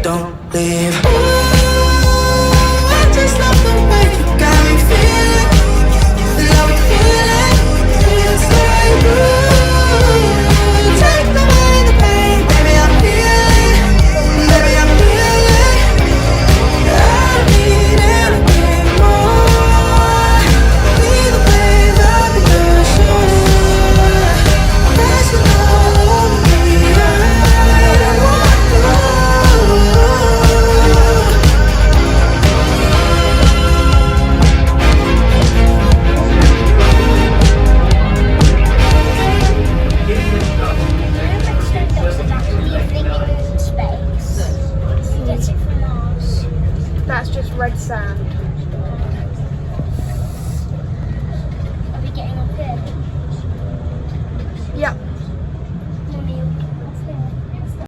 don't leave. Ooh, I just love the way you got me feeling. The love we feeling feels like ooh. Take away the pain, baby, I'm feeling. Baby, I'm feeling. I don't need anything more. Feel the waves of the ocean, crashing all over me. I want you. That's just red sand.